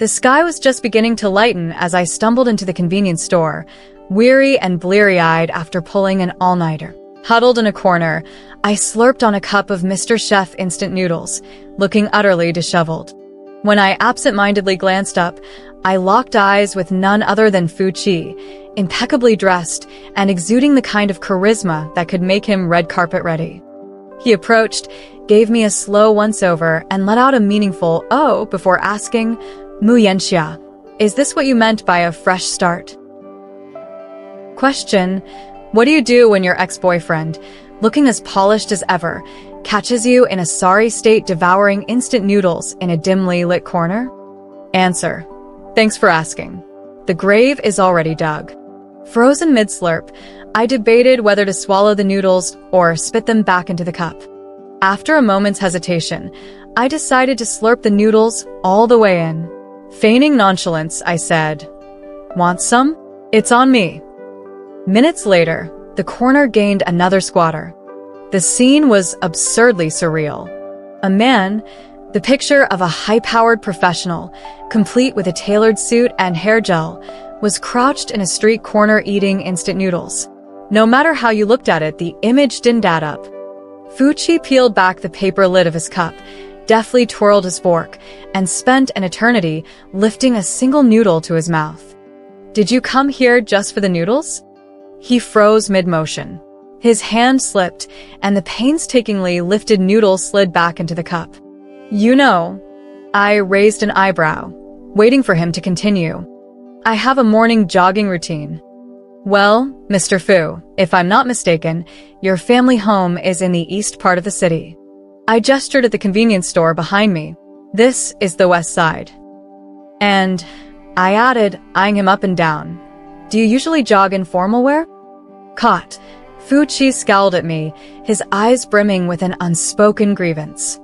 The sky was just beginning to lighten as I stumbled into the convenience store, weary and bleary-eyed after pulling an all-nighter. Huddled in a corner, I slurped on a cup of Mr. Chef instant noodles, looking utterly disheveled. When I absent-mindedly glanced up, I locked eyes with none other than Fu Chi, impeccably dressed and exuding the kind of charisma that could make him red carpet ready. He approached, gave me a slow once-over, and let out a meaningful "oh" before asking, "Mu Yanxia, is this what you meant by a fresh start?" Question: what do you do when your ex-boyfriend, looking as polished as ever, catches you in a sorry state devouring instant noodles in a dimly lit corner? Answer: thanks for asking. The grave is already dug. Frozen mid-slurp, I debated whether to swallow the noodles or spit them back into the cup. After a moment's hesitation, I decided to slurp the noodles all the way in. Feigning nonchalance, I said, "Want some? It's on me." Minutes later, the corner gained another squatter. The scene was absurdly surreal. A man, the picture of a high-powered professional, complete with a tailored suit and hair gel, was crouched in a street corner eating instant noodles. No matter how you looked at it, the image didn't add up. Fu Chi peeled back the paper lid of his cup, deftly twirled his fork, and spent an eternity lifting a single noodle to his mouth. "Did you come here just for the noodles?" He froze mid-motion. His hand slipped, and the painstakingly lifted noodle slid back into the cup. "You know," I raised an eyebrow, waiting for him to continue, "I have a morning jogging routine." "Well, Mr. Fu, if I'm not mistaken, your family home is in the east part of the city." I gestured at the convenience store behind me. "This is the west side." And I added, eyeing him up and down, "Do you usually jog in formal wear?" Caught, Fu Chi scowled at me, his eyes brimming with an unspoken grievance.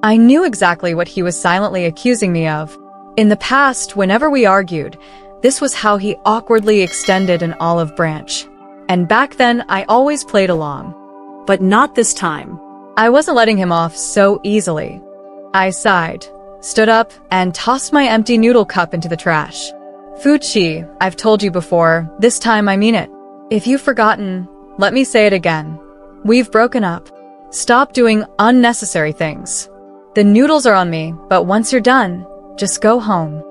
I knew exactly what he was silently accusing me of. In the past, whenever we argued, this was how he awkwardly extended an olive branch. And back then, I always played along. But not this time. I wasn't letting him off so easily. I sighed, stood up, and tossed my empty noodle cup into the trash. "Fu Chi, I've told you before, this time I mean it. If you've forgotten, let me say it again. We've broken up. Stop doing unnecessary things. The noodles are on me, but once you're done, just go home."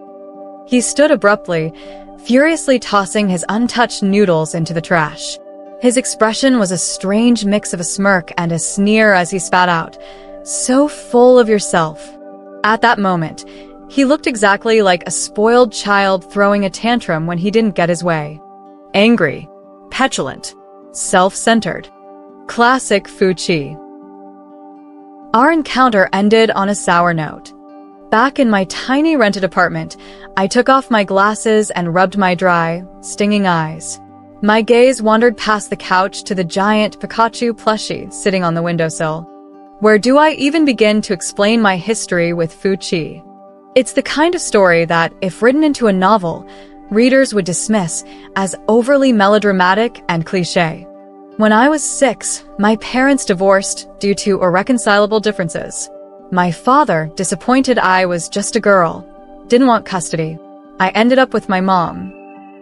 He stood abruptly, furiously tossing his untouched noodles into the trash. His expression was a strange mix of a smirk and a sneer as he spat out, "So full of yourself." At that moment, he looked exactly like a spoiled child throwing a tantrum when he didn't get his way. Angry, petulant, self-centered. Classic Fu Chi. Our encounter ended on a sour note. Back in my tiny rented apartment, I took off my glasses and rubbed my dry, stinging eyes. My gaze wandered past the couch to the giant Pikachu plushie sitting on the windowsill. Where do I even begin to explain my history with Fu Chi? It's the kind of story that, if written into a novel, readers would dismiss as overly melodramatic and cliché. When I was 6, my parents divorced due to irreconcilable differences. My father, disappointed I was just a girl, didn't want custody. I ended up with my mom.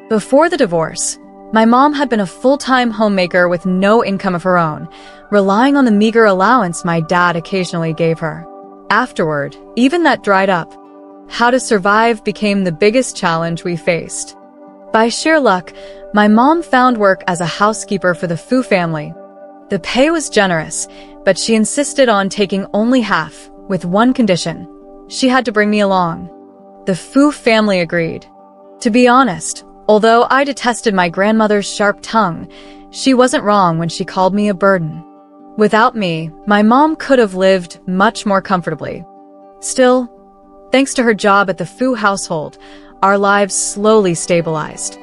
Before the divorce, my mom had been a full-time homemaker with no income of her own, relying on the meager allowance my dad occasionally gave her. Afterward, even that dried up. How to survive became the biggest challenge we faced. By sheer luck, my mom found work as a housekeeper for the Fu family. The pay was generous, but she insisted on taking only half, with one condition: she had to bring me along. The Fu family agreed. To be honest, although I detested my grandmother's sharp tongue, she wasn't wrong when she called me a burden. Without me, my mom could have lived much more comfortably. Still, thanks to her job at the Fu household, our lives slowly stabilized.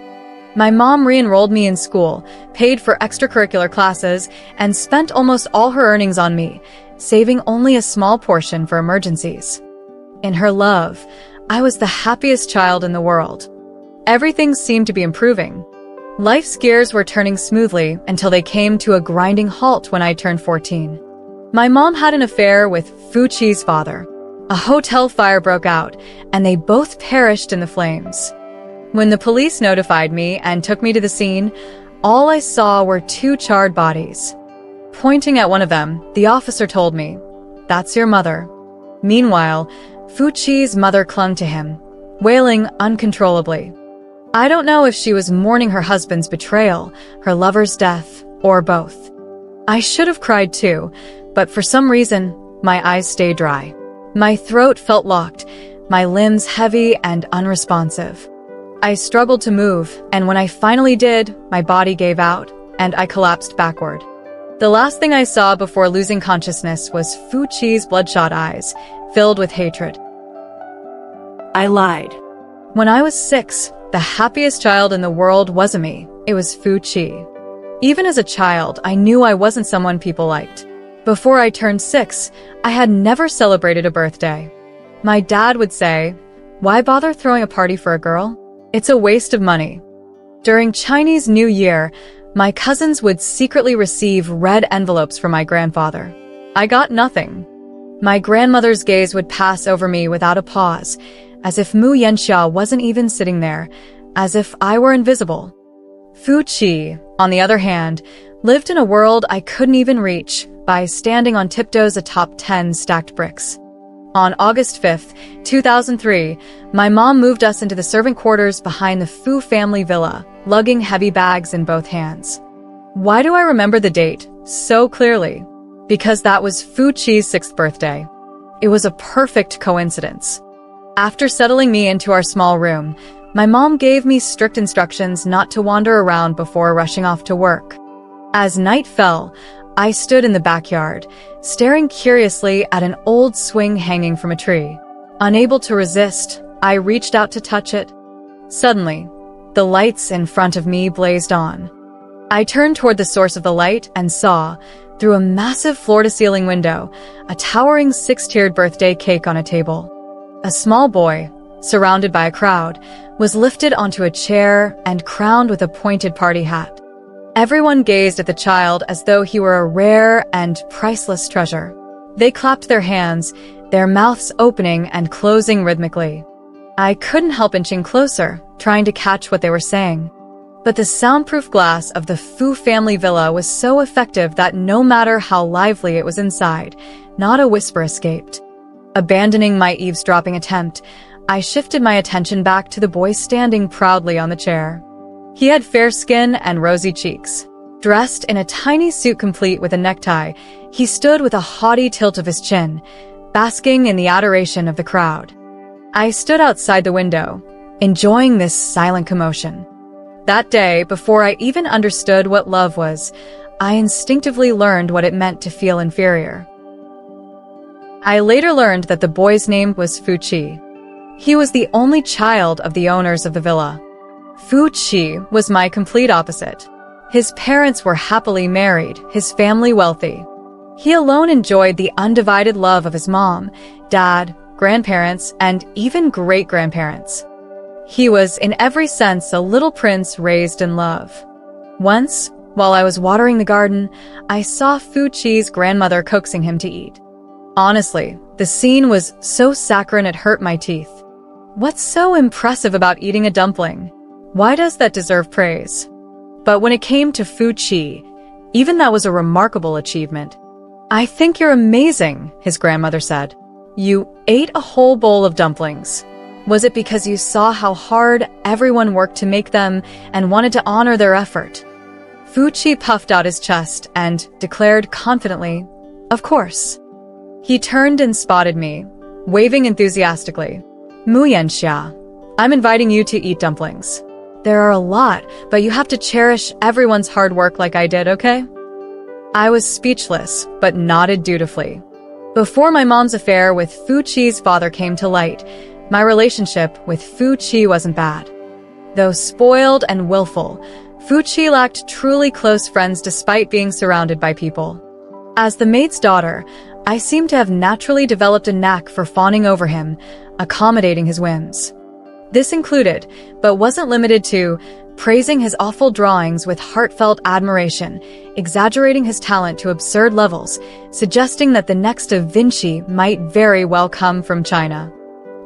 My mom re-enrolled me in school, paid for extracurricular classes, and spent almost all her earnings on me, saving only a small portion for emergencies. In her love, I was the happiest child in the world. Everything seemed to be improving. Life's gears were turning smoothly until they came to a grinding halt when I turned 14. My mom had an affair with Fu Chi's father. A hotel fire broke out, and they both perished in the flames. When the police notified me and took me to the scene, all I saw were two charred bodies. Pointing at one of them, the officer told me, "That's your mother." Meanwhile, Fuchi's mother clung to him, wailing uncontrollably. I don't know if she was mourning her husband's betrayal, her lover's death, or both. I should have cried too, but for some reason, my eyes stayed dry. My throat felt locked, my limbs heavy and unresponsive. I struggled to move, and when I finally did, my body gave out, and I collapsed backward. The last thing I saw before losing consciousness was Fuchi's bloodshot eyes, filled with hatred. I lied. When I was 6, the happiest child in the world wasn't me, it was Fuchi. Even as a child, I knew I wasn't someone people liked. Before I turned 6, I had never celebrated a birthday. My dad would say, "Why bother throwing a party for a girl? It's a waste of money." During Chinese New Year, my cousins would secretly receive red envelopes from my grandfather. I got nothing. My grandmother's gaze would pass over me without a pause, as if Mu Yanxia wasn't even sitting there, as if I were invisible. Fuchi, on the other hand, lived in a world I couldn't even reach by standing on tiptoes atop 10 stacked bricks. On August 5th, 2003, my mom moved us into the servant quarters behind the Fu family villa, lugging heavy bags in both hands. Why do I remember the date so clearly? Because that was Fuchi's 6th birthday. It was a perfect coincidence. After settling me into our small room, my mom gave me strict instructions not to wander around before rushing off to work. As night fell, I stood in the backyard, staring curiously at an old swing hanging from a tree. Unable to resist, I reached out to touch it. Suddenly, the lights in front of me blazed on. I turned toward the source of the light and saw, through a massive floor-to-ceiling window, a towering 6-tiered birthday cake on a table. A small boy, surrounded by a crowd, was lifted onto a chair and crowned with a pointed party hat. Everyone gazed at the child as though he were a rare and priceless treasure. They clapped their hands, their mouths opening and closing rhythmically. I couldn't help inching closer, trying to catch what they were saying. But the soundproof glass of the Fu family villa was so effective that no matter how lively it was inside, not a whisper escaped. Abandoning my eavesdropping attempt, I shifted my attention back to the boy standing proudly on the chair. He had fair skin and rosy cheeks. Dressed in a tiny suit complete with a necktie, he stood with a haughty tilt of his chin, basking in the adoration of the crowd. I stood outside the window, enjoying this silent commotion. That day, before I even understood what love was, I instinctively learned what it meant to feel inferior. I later learned that the boy's name was Fuchi. He was the only child of the owners of the villa. Fuchi was my complete opposite. His parents were happily married, his family wealthy. He alone enjoyed the undivided love of his mom, dad, grandparents, and even great-grandparents. He was, in every sense, a little prince raised in love. Once, while I was watering the garden, I saw Fuchi's grandmother coaxing him to eat. Honestly, the scene was so saccharine it hurt my teeth. What's so impressive about eating a dumpling? Why does that deserve praise? But when it came to Fuchi, even that was a remarkable achievement. "I think you're amazing," his grandmother said. "You ate a whole bowl of dumplings. Was it because you saw how hard everyone worked to make them and wanted to honor their effort?" Fuchi puffed out his chest and declared confidently, "Of course." He turned and spotted me, waving enthusiastically. "Mu Yanxia, I'm inviting you to eat dumplings. There are a lot, but you have to cherish everyone's hard work like I did, okay?" I was speechless, but nodded dutifully. Before my mom's affair with Fuchi's father came to light, my relationship with Fuchi wasn't bad. Though spoiled and willful, Fuchi lacked truly close friends despite being surrounded by people. As the maid's daughter, I seemed to have naturally developed a knack for fawning over him, accommodating his whims. This included, but wasn't limited to, praising his awful drawings with heartfelt admiration, exaggerating his talent to absurd levels, suggesting that the next Da Vinci might very well come from China.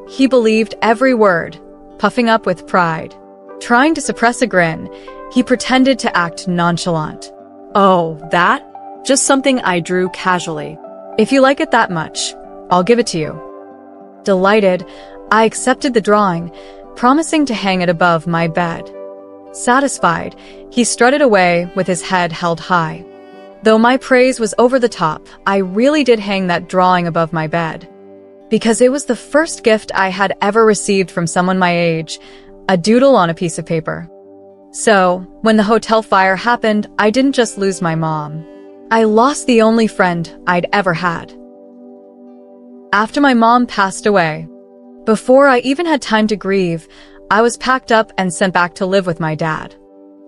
He believed every word, puffing up with pride. Trying to suppress a grin, he pretended to act nonchalant. Oh, that? Just something I drew casually. If you like it that much, I'll give it to you. Delighted, I accepted the drawing, promising to hang it above my bed. Satisfied, he strutted away with his head held high. Though my praise was over the top, I really did hang that drawing above my bed. Because it was the first gift I had ever received from someone my age, a doodle on a piece of paper. So, when the hotel fire happened, I didn't just lose my mom. I lost the only friend I'd ever had. After my mom passed away, before I even had time to grieve, I was packed up and sent back to live with my dad.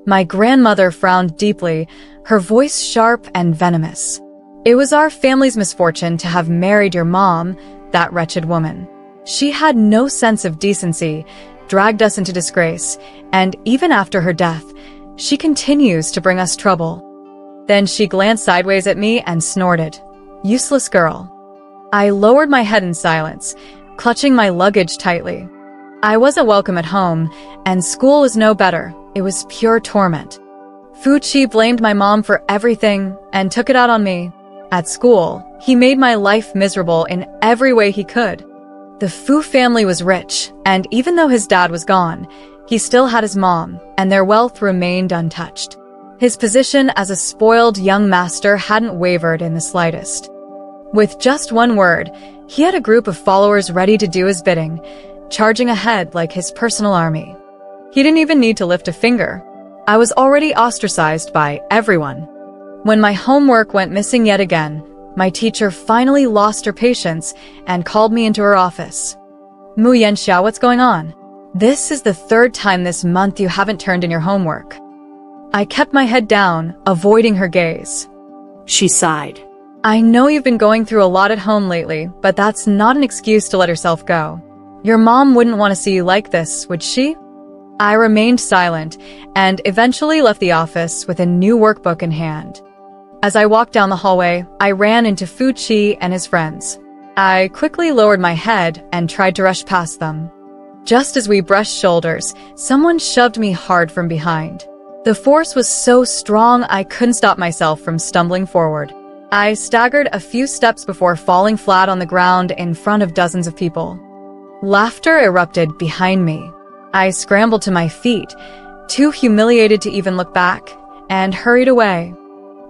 My grandmother frowned deeply, her voice sharp and venomous. It was our family's misfortune to have married your mom, that wretched woman. She had no sense of decency, dragged us into disgrace, and even after her death, she continues to bring us trouble. Then she glanced sideways at me and snorted, "Useless girl." I lowered my head in silence, clutching my luggage tightly. I wasn't welcome at home, and school was no better. It was pure torment. Fuchi blamed my mom for everything and took it out on me. At school, he made my life miserable in every way he could. The Fu family was rich, and even though his dad was gone, he still had his mom, and their wealth remained untouched. His position as a spoiled young master hadn't wavered in the slightest. With just one word, he had a group of followers ready to do his bidding, charging ahead like his personal army. He didn't even need to lift a finger. I was already ostracized by everyone. When my homework went missing yet again, my teacher finally lost her patience and called me into her office. "Mu Yanxiao, what's going on? This is the third time this month you haven't turned in your homework." I kept my head down, avoiding her gaze. She sighed. "I know you've been going through a lot at home lately, but that's not an excuse to let herself go. Your mom wouldn't want to see you like this, would she?" I remained silent and eventually left the office with a new workbook in hand. As I walked down the hallway, I ran into Fuchi and his friends. I quickly lowered my head and tried to rush past them. Just as we brushed shoulders, someone shoved me hard from behind. The force was so strong I couldn't stop myself from stumbling forward. I staggered a few steps before falling flat on the ground in front of dozens of people. Laughter erupted behind me. I scrambled to my feet, too humiliated to even look back, and hurried away.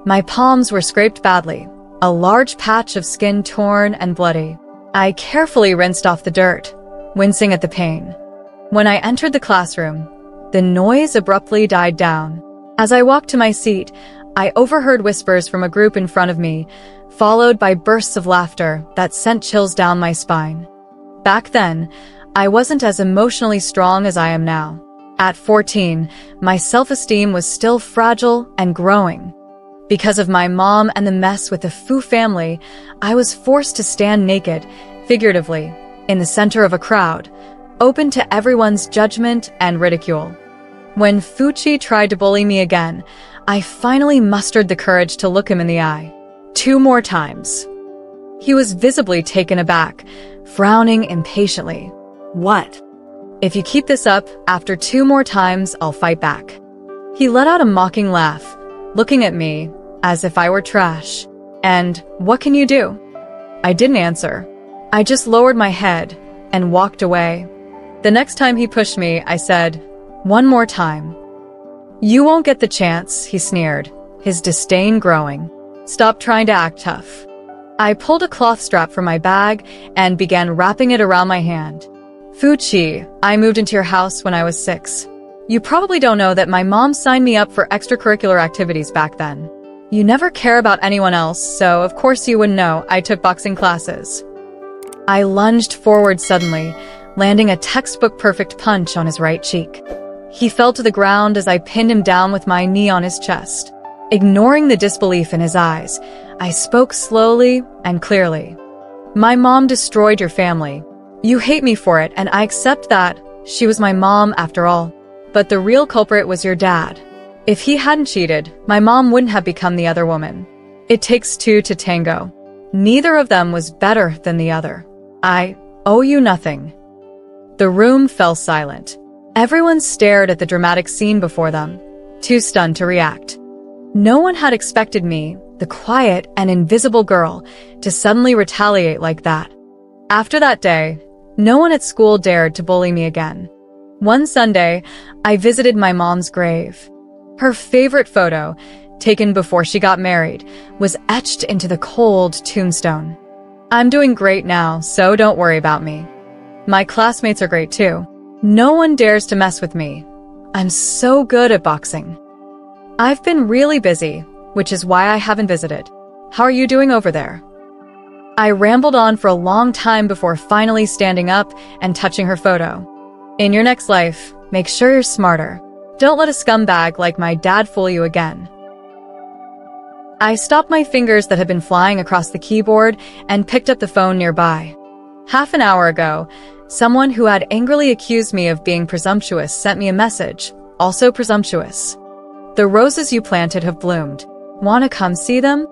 My palms were scraped badly, a large patch of skin torn and bloody. I carefully rinsed off the dirt, wincing at the pain. When I entered the classroom, the noise abruptly died down. As I walked to my seat, I overheard whispers from a group in front of me, followed by bursts of laughter that sent chills down my spine. Back then, I wasn't as emotionally strong as I am now. At 14, my self-esteem was still fragile and growing. Because of my mom and the mess with the Fu family, I was forced to stand naked, figuratively, in the center of a crowd, open to everyone's judgment and ridicule. When Fuchi tried to bully me again, I finally mustered the courage to look him in the eye. 2 more times. He was visibly taken aback, frowning impatiently. What? "If you keep this up, after 2 more times, I'll fight back." He let out a mocking laugh, looking at me as if I were trash. "And what can you do?" I didn't answer. I just lowered my head and walked away. The next time he pushed me, I said, "One more time." "You won't get the chance," he sneered, his disdain growing. "Stop trying to act tough." I pulled a cloth strap from my bag and began wrapping it around my hand. "Fuchi, I moved into your house when I was 6. You probably don't know that my mom signed me up for extracurricular activities back then. You never care about anyone else, so of course you wouldn't know I took boxing classes." I lunged forward suddenly, landing a textbook-perfect punch on his right cheek. He fell to the ground as I pinned him down with my knee on his chest. Ignoring the disbelief in his eyes, I spoke slowly and clearly. "My mom destroyed your family. You hate me for it, and I accept that. She was my mom after all. But the real culprit was your dad. If he hadn't cheated, my mom wouldn't have become the other woman. It takes two to tango. Neither of them was better than the other. I owe you nothing." The room fell silent. Everyone stared at the dramatic scene before them, too stunned to react. No one had expected me, the quiet and invisible girl, to suddenly retaliate like that. After that day, no one at school dared to bully me again. One Sunday, I visited my mom's grave. Her favorite photo, taken before she got married, was etched into the cold tombstone. "I'm doing great now, so don't worry about me. My classmates are great too. No one dares to mess with me. I'm so good at boxing. I've been really busy, which is why I haven't visited. How are you doing over there?" I rambled on for a long time before finally standing up and touching her photo. "In your next life, make sure you're smarter. Don't let a scumbag like my dad fool you again." I stopped my fingers that had been flying across the keyboard and picked up the phone nearby. Half an hour ago, someone who had angrily accused me of being presumptuous sent me a message, also presumptuous. "The roses you planted have bloomed. Wanna come see them?"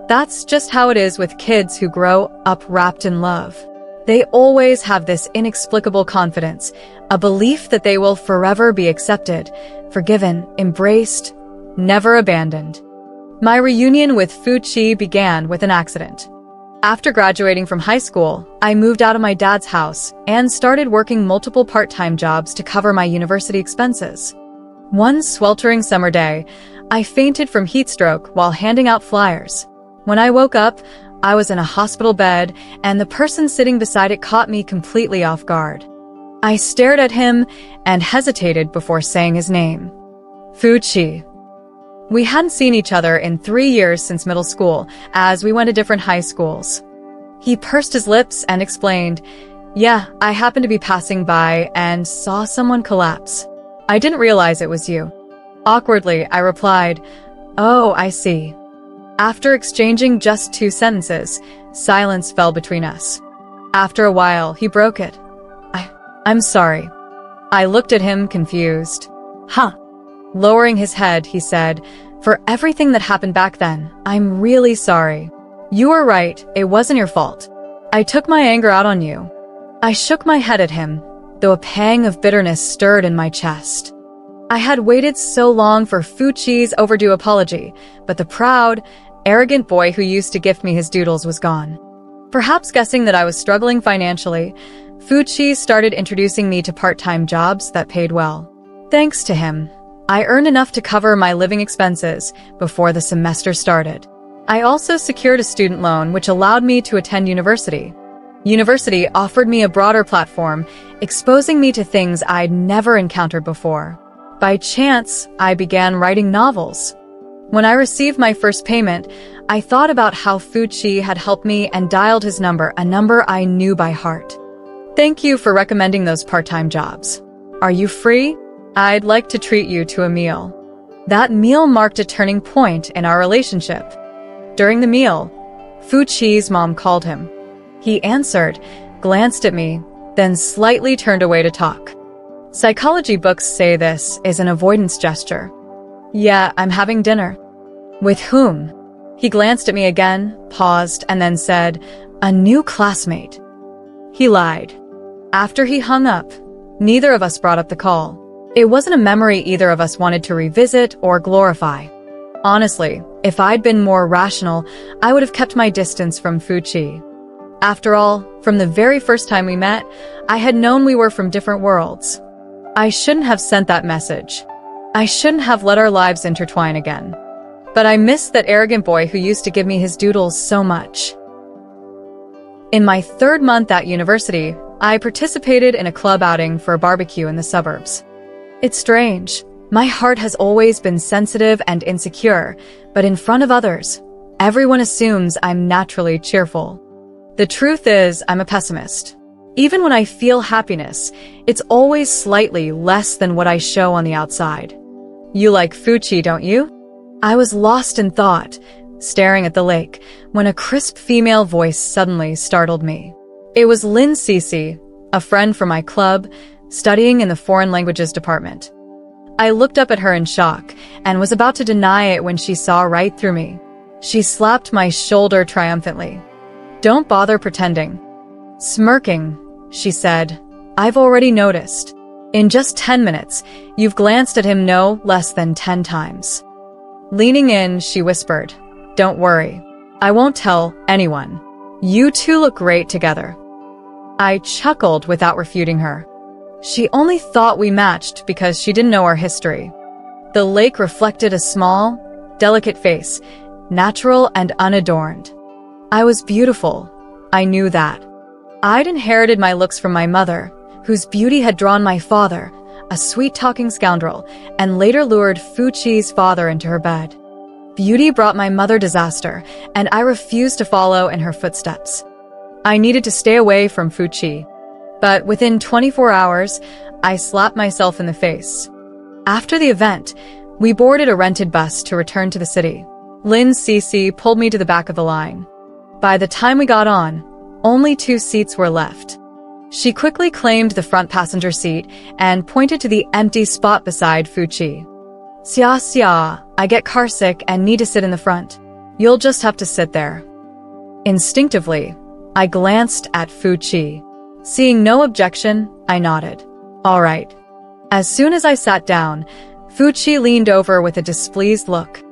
That's just how it is with kids who grow up wrapped in love. They always have this inexplicable confidence, a belief that they will forever be accepted, forgiven, embraced, never abandoned. My reunion with Fuchi began with an accident. After graduating from high school, I moved out of my dad's house and started working multiple part-time jobs to cover my university expenses. One sweltering summer day, I fainted from heat stroke while handing out flyers. When I woke up, I was in a hospital bed, and the person sitting beside it caught me completely off guard. I stared at him and hesitated before saying his name. Fuchi. We hadn't seen each other in 3 years since middle school, as we went to different high schools. He pursed his lips and explained, "Yeah, I happened to be passing by and saw someone collapse. I didn't realize it was you." Awkwardly, I replied, "Oh, I see." After exchanging just 2 sentences, silence fell between us. After a while, he broke it. I'm sorry." I looked at him confused. "Huh." Lowering his head, he said, "For everything that happened back then, I'm really sorry. You were right, it wasn't your fault. I took my anger out on you." I shook my head at him, though a pang of bitterness stirred in my chest. I had waited so long for Fuchi's overdue apology, but the proud, arrogant boy who used to gift me his doodles was gone. Perhaps guessing that I was struggling financially, Fuchi started introducing me to part-time jobs that paid well. Thanks to him, I earned enough to cover my living expenses before the semester started. I also secured a student loan which allowed me to attend university. University offered me a broader platform, exposing me to things I'd never encountered before. By chance, I began writing novels. When I received my first payment, I thought about how Fuchi had helped me and dialed his number, a number I knew by heart. "Thank you for recommending those part-time jobs. Are you free? I'd like to treat you to a meal." That meal marked a turning point in our relationship. During the meal, Fuchi's mom called him. He answered, glanced at me, then slightly turned away to talk. Psychology books say this is an avoidance gesture. "Yeah, I'm having dinner." "With whom?" He glanced at me again, paused, and then said, "A new classmate." He lied. After he hung up, neither of us brought up the call. It wasn't a memory either of us wanted to revisit or glorify. Honestly, if I'd been more rational, I would have kept my distance from Fuchi. After all, from the very first time we met, I had known we were from different worlds. I shouldn't have sent that message. I shouldn't have let our lives intertwine again. But I missed that arrogant boy who used to give me his doodles so much. In my 3rd month at university, I participated in a club outing for a barbecue in the suburbs. It's strange. My heart has always been sensitive and insecure, but in front of others, everyone assumes I'm naturally cheerful. The truth is, I'm a pessimist. Even when I feel happiness, it's always slightly less than what I show on the outside. You like Fuchi, don't you? I was lost in thought, staring at the lake, when a crisp female voice suddenly startled me. It was Lin Cece, a friend from my club, studying in the foreign languages department. I looked up at her in shock and was about to deny it when she saw right through me. She slapped my shoulder triumphantly. "Don't bother pretending." Smirking, she said, "I've already noticed. In just 10 minutes, you've glanced at him no less than 10 times. Leaning in, she whispered, "Don't worry. I won't tell anyone. You two look great together." I chuckled without refuting her. She only thought we matched because she didn't know our history. The lake reflected a small, delicate face, natural and unadorned. I was beautiful. I knew that. I'd inherited my looks from my mother, whose beauty had drawn my father, a sweet-talking scoundrel, and later lured Fuchi's father into her bed. Beauty brought my mother disaster, and I refused to follow in her footsteps. I needed to stay away from Fuchi. But within 24 hours, I slapped myself in the face. After the event, we boarded a rented bus to return to the city. Lin Cece pulled me to the back of the line. By the time we got on, only 2 seats were left. She quickly claimed the front passenger seat and pointed to the empty spot beside Fuchi. "Xia, I get carsick and need to sit in the front. You'll just have to sit there." Instinctively, I glanced at Fuchi. Seeing no objection, I nodded. "All right." As soon as I sat down, Fuchi leaned over with a displeased look.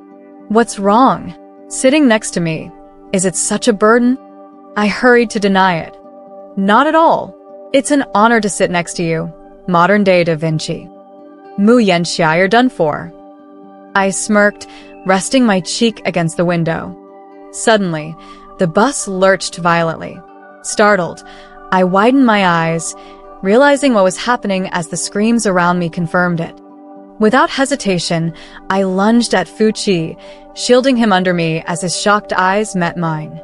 "What's wrong? Sitting next to me. Is it such a burden?" I hurried to deny it. "Not at all. It's an honor to sit next to you. Modern day Da Vinci." "Mu Yanxia, you're done for." I smirked, resting my cheek against the window. Suddenly, the bus lurched violently. Startled, I widened my eyes, realizing what was happening as the screams around me confirmed it. Without hesitation, I lunged at Fuchi, shielding him under me as his shocked eyes met mine.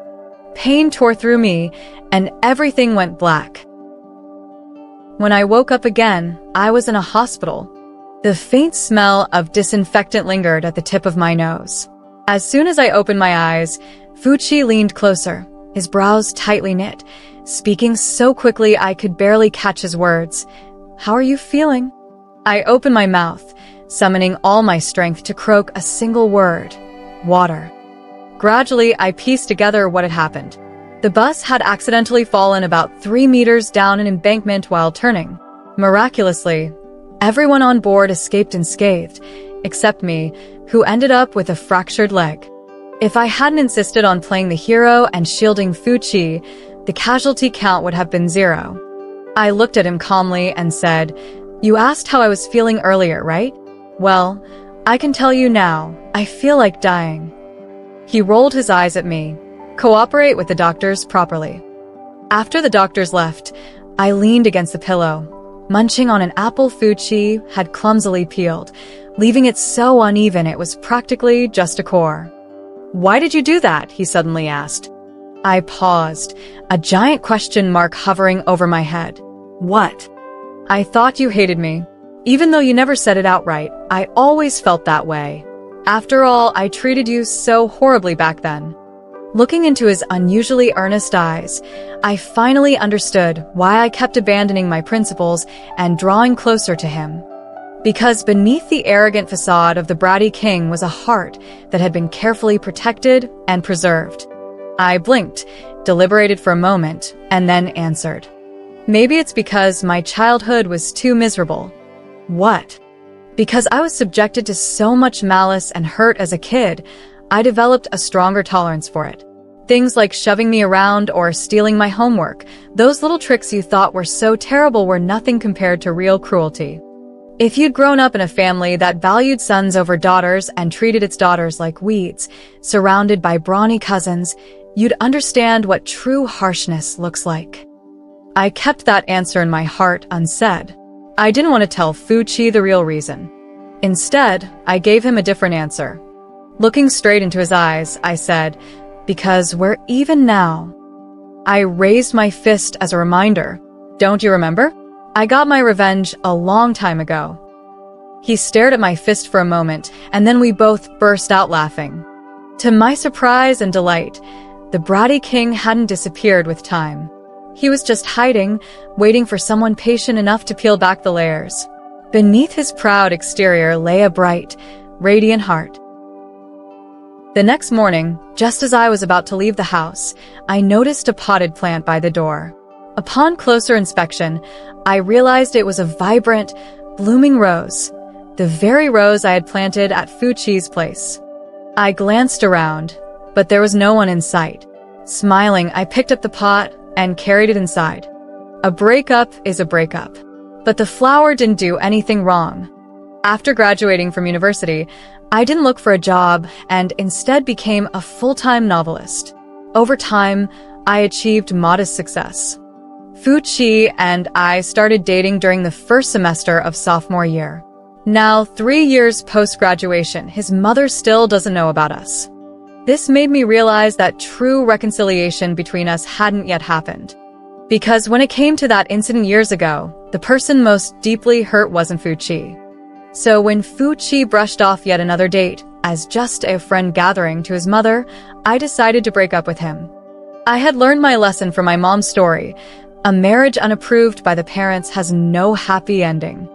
Pain tore through me, and everything went black. When I woke up again, I was in a hospital. The faint smell of disinfectant lingered at the tip of my nose. As soon as I opened my eyes, Fuchi leaned closer, his brows tightly knit, speaking so quickly I could barely catch his words. "How are you feeling?" I opened my mouth, summoning all my strength to croak a single word: water. Gradually, I pieced together what had happened. The bus had accidentally fallen about 3 meters down an embankment while turning. Miraculously, everyone on board escaped unscathed, except me, who ended up with a fractured leg. If I hadn't insisted on playing the hero and shielding Fuchi, the casualty count would have been 0. I looked at him calmly and said, "You asked how I was feeling earlier, right? Well, I can tell you now, I feel like dying." He rolled his eyes at me. "Cooperate with the doctors properly." After the doctors left, I leaned against the pillow, munching on an apple Fuchi had clumsily peeled, leaving it so uneven it was practically just a core. "Why did you do that?" he suddenly asked. I paused, a giant question mark hovering over my head. "What?" "I thought you hated me. Even though you never said it outright, I always felt that way. After all, I treated you so horribly back then." Looking into his unusually earnest eyes, I finally understood why I kept abandoning my principles and drawing closer to him. Because beneath the arrogant facade of the bratty king was a heart that had been carefully protected and preserved. I blinked, deliberated for a moment, and then answered. "Maybe it's because my childhood was too miserable." "What?" "Because I was subjected to so much malice and hurt as a kid, I developed a stronger tolerance for it. Things like shoving me around or stealing my homework, those little tricks you thought were so terrible were nothing compared to real cruelty. If you'd grown up in a family that valued sons over daughters and treated its daughters like weeds, surrounded by brawny cousins, you'd understand what true harshness looks like." I kept that answer in my heart unsaid. I didn't want to tell Fuchi the real reason. Instead, I gave him a different answer. Looking straight into his eyes, I said, "Because we're even now." I raised my fist as a reminder. "Don't you remember? I got my revenge a long time ago." He stared at my fist for a moment, and then we both burst out laughing. To my surprise and delight, the bratty king hadn't disappeared with time. He was just hiding, waiting for someone patient enough to peel back the layers. Beneath his proud exterior lay a bright, radiant heart. The next morning, just as I was about to leave the house, I noticed a potted plant by the door. Upon closer inspection, I realized it was a vibrant, blooming rose, the very rose I had planted at Fuchi's place. I glanced around, but there was no one in sight. Smiling, I picked up the pot and carried it inside. A breakup is a breakup. But the flower didn't do anything wrong. After graduating from university, I didn't look for a job and instead became a full-time novelist. Over time, I achieved modest success. Fuchi and I started dating during the first semester of sophomore year. Now, 3 years post-graduation, his mother still doesn't know about us. This made me realize that true reconciliation between us hadn't yet happened. Because when it came to that incident years ago, the person most deeply hurt wasn't Fuchi. So when Fuchi brushed off yet another date as just a friend gathering to his mother, I decided to break up with him. I had learned my lesson from my mom's story. A marriage unapproved by the parents has no happy ending.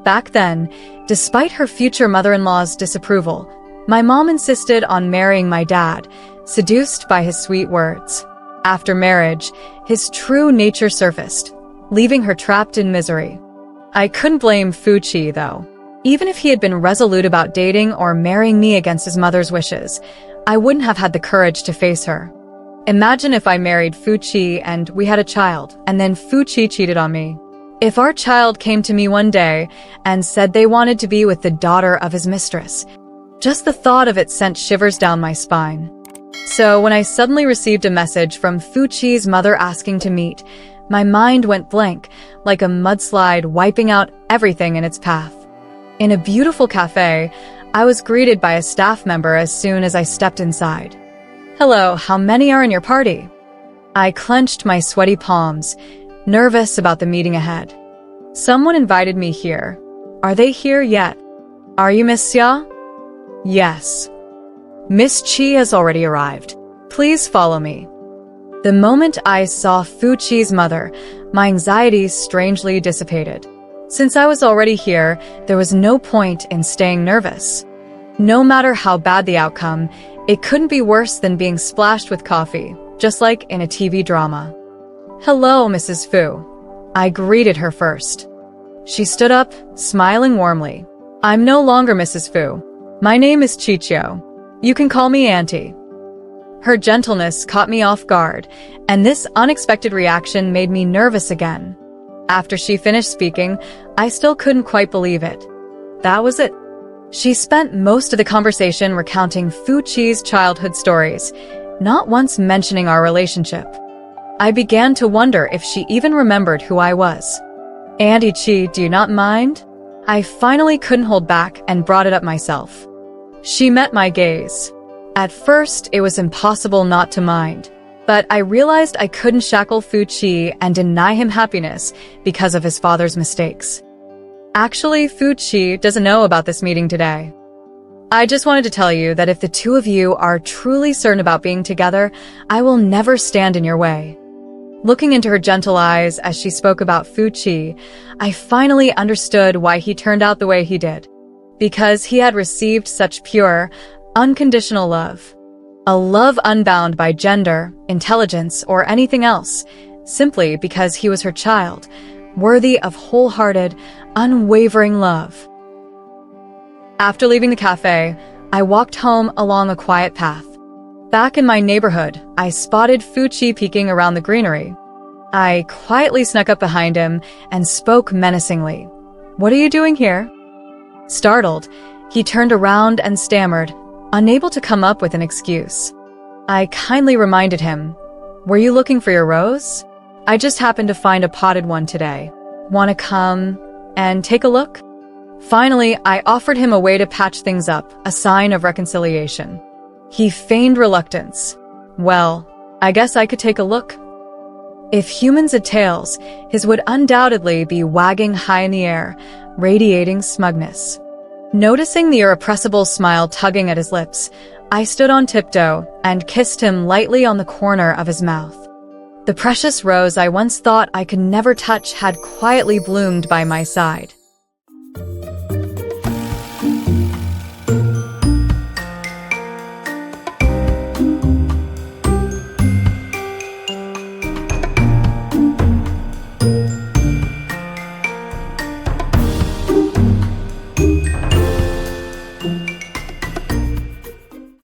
Back then, despite her future mother-in-law's disapproval, my mom insisted on marrying my dad, seduced by his sweet words. After marriage, his true nature surfaced, leaving her trapped in misery. I couldn't blame Fuchi, though. Even if he had been resolute about dating or marrying me against his mother's wishes, I wouldn't have had the courage to face her. Imagine if I married Fuchi and we had a child, and then Fuchi cheated on me. If our child came to me one day and said they wanted to be with the daughter of his mistress, just the thought of it sent shivers down my spine. So when I suddenly received a message from Fuchi's mother asking to meet, my mind went blank, like a mudslide wiping out everything in its path. In a beautiful cafe, I was greeted by a staff member as soon as I stepped inside. "Hello, how many are in your party?" I clenched my sweaty palms, nervous about the meeting ahead. "Someone invited me here. Are they here yet? Are you Miss Xia?" "Yes. Miss Chi has already arrived. Please follow me." The moment I saw Fuchi's mother, my anxiety strangely dissipated. Since I was already here, there was no point in staying nervous. No matter how bad the outcome, it couldn't be worse than being splashed with coffee, just like in a TV drama. "Hello, Mrs. Fu." I greeted her first. She stood up, smiling warmly. "I'm no longer Mrs. Fu. My name is Chichio. You can call me Auntie." Her gentleness caught me off guard, and this unexpected reaction made me nervous again. After she finished speaking, I still couldn't quite believe it. That was it. She spent most of the conversation recounting Fuchi's childhood stories, not once mentioning our relationship. I began to wonder if she even remembered who I was. "Auntie Chi, do you not mind?" I finally couldn't hold back and brought it up myself. She met my gaze. At first, it was impossible not to mind. But I realized I couldn't shackle Fuchi and deny him happiness because of his father's mistakes. Actually, Fuchi doesn't know about this meeting today. I just wanted to tell you that if the two of you are truly certain about being together, I will never stand in your way. Looking into her gentle eyes as she spoke about Fuchi, I finally understood why he turned out the way he did. Because he had received such pure, unconditional love. A love unbound by gender, intelligence, or anything else, simply because he was her child, worthy of wholehearted, unwavering love. After leaving the cafe, I walked home along a quiet path. Back in my neighborhood, I spotted Fuchi peeking around the greenery. I quietly snuck up behind him and spoke menacingly. "What are you doing here?" Startled, he turned around and stammered, unable to come up with an excuse. I kindly reminded him, "Were you looking for your rose? I just happened to find a potted one today. Want to come and take a look?" Finally, I offered him a way to patch things up, a sign of reconciliation. He feigned reluctance. "Well, I guess I could take a look." If humans had tails, his would undoubtedly be wagging high in the air, radiating smugness. Noticing the irrepressible smile tugging at his lips, I stood on tiptoe and kissed him lightly on the corner of his mouth. The precious rose I once thought I could never touch had quietly bloomed by my side.